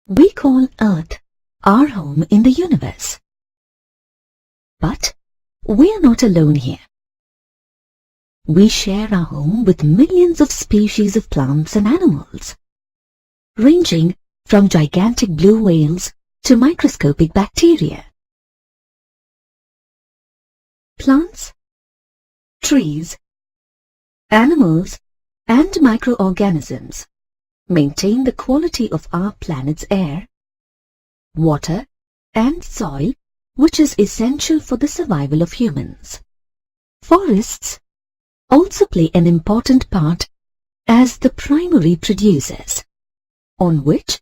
We call Earth our home in the universe. But we are not alone here. We share our home with millions of species of plants and animals, ranging from gigantic blue whales to microscopic bacteria. Plants, trees, animals, and microorganisms maintain the quality of our planet's air, water, and soil, which is essential for the survival of humans. Forests also play an important part as the primary producers, on which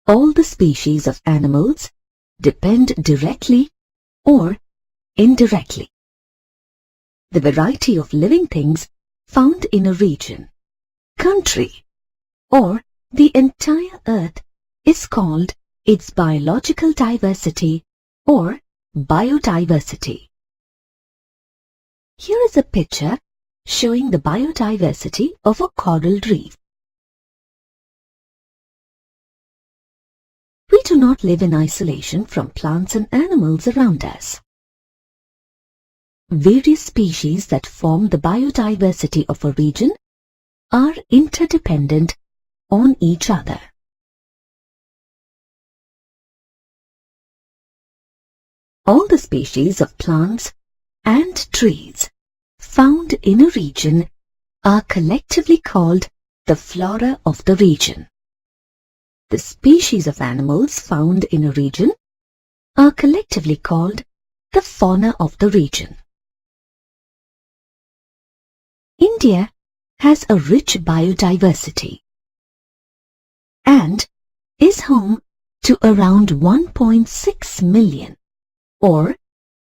all the species of animals depend directly or indirectly. The variety of living things found in a region, country, or the entire Earth is called its biological diversity or biodiversity. Here is a picture showing the biodiversity of a coral reef. We do not live in isolation from plants and animals around us. Various species that form the biodiversity of a region are interdependent on each other. All the species of plants and trees found in a region are collectively called the flora of the region. The species of animals found in a region are collectively called the fauna of the region. India has a rich biodiversity and is home to around 1.6 million, or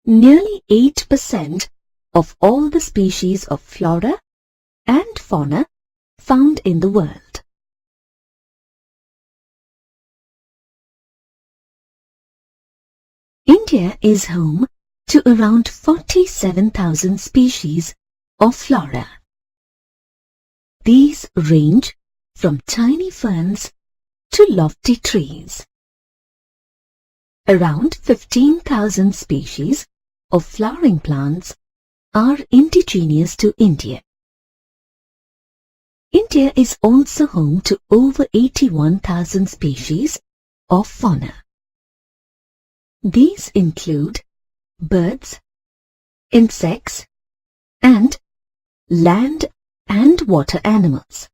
nearly 8% of all the species of flora and fauna found in the world. India is home to around 47,000 species of flora. These range from tiny ferns to lofty trees. Around 15,000 species of flowering plants are indigenous to India. India is also home to over 81,000 species of fauna. These include birds, insects, and land and water animals.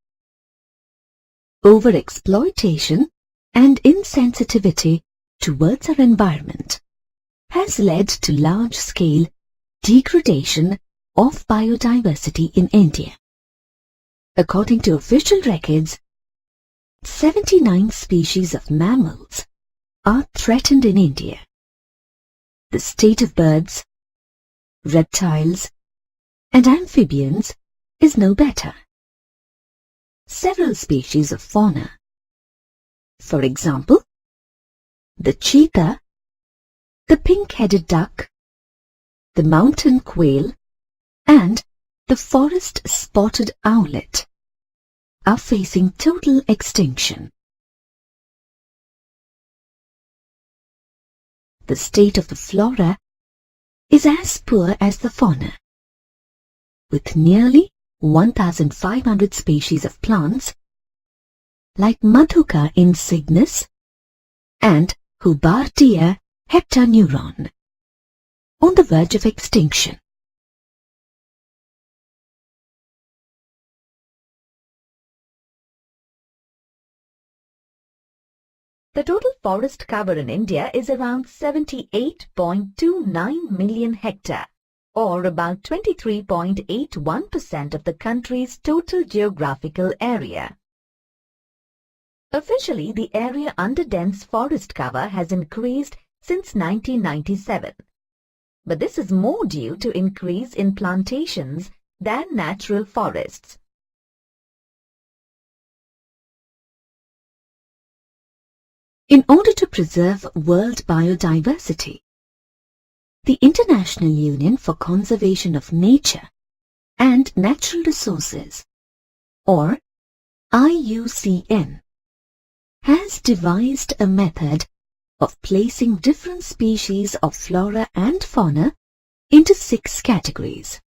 Overexploitation and insensitivity towards our environment has led to large-scale degradation of biodiversity in India. According to official records, 79 species of mammals are threatened in India. The state of birds, reptiles, and amphibians is no better. Several species of fauna, for example, the cheetah, the pink-headed duck, the mountain quail, and the forest spotted owlet, are facing total extinction. The state of the flora is as poor as the fauna, with nearly 1,500 species of plants like Madhuka insignis and Hubartia heptaneuron on the verge of extinction. The total forest cover in India is around 78.29 million hectares, or about 23.81% of the country's total geographical area. Officially, the area under dense forest cover has increased since 1997, but this is more due to increase in plantations than natural forests. In order to preserve world biodiversity, the International Union for Conservation of Nature and Natural Resources, or IUCN, has devised a method of placing different species of flora and fauna into 6 categories.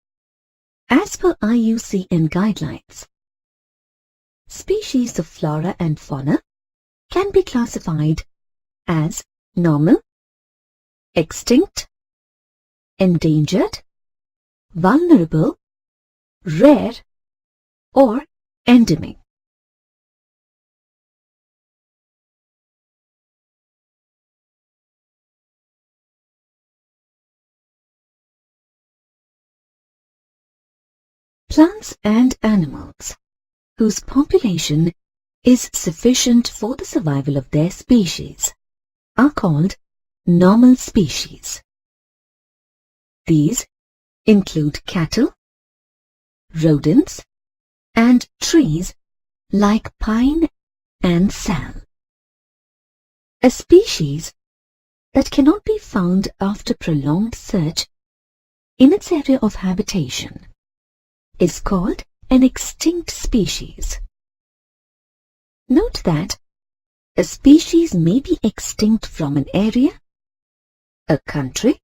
As per IUCN guidelines, species of flora and fauna can be classified as normal, extinct, endangered, vulnerable, rare, or endemic. Plants and animals whose population is sufficient for the survival of their species are called normal species. These include cattle, rodents, and trees like pine and sal. A species that cannot be found after prolonged search in its area of habitation is called an extinct species. Note that a species may be extinct from an area, a country,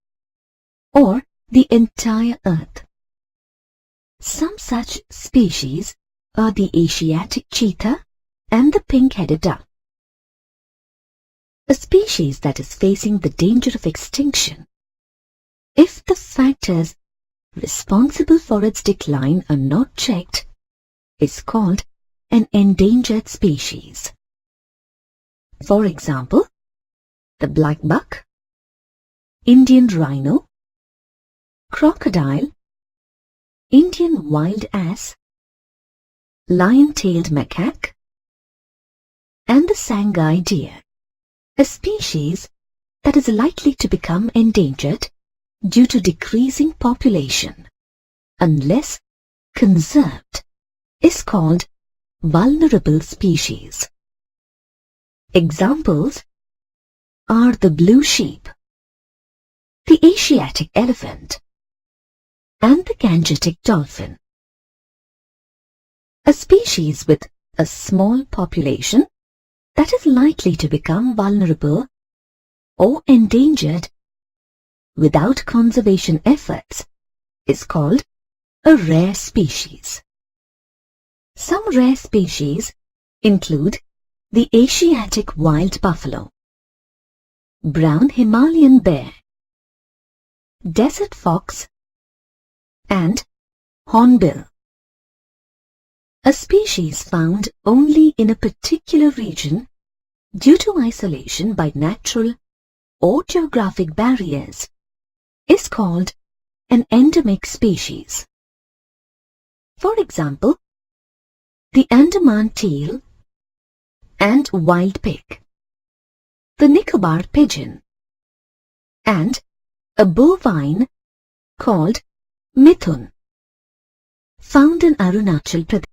or the entire earth. Some such species are the Asiatic cheetah and the pink-headed duck. A species that is facing the danger of extinction, if the factors responsible for its decline are not checked, is called an endangered species. For example, the black buck, Indian rhino, crocodile, Indian wild ass, lion-tailed macaque, and the Sangay deer, a species that is likely to become endangered due to decreasing population, unless conserved, is called vulnerable species. Examples are the blue sheep, the Asiatic elephant, and the Gangetic dolphin. A species with a small population that is likely to become vulnerable or endangered without conservation efforts is called a rare species. Some rare species include the Asiatic wild buffalo, brown Himalayan bear, desert fox, and hornbill. A species found only in a particular region due to isolation by natural or geographic barriers is called an endemic species. For example, the Andaman teal and wild pig, the Nicobar pigeon, and a bovine called mithun, found in Arunachal Pradesh.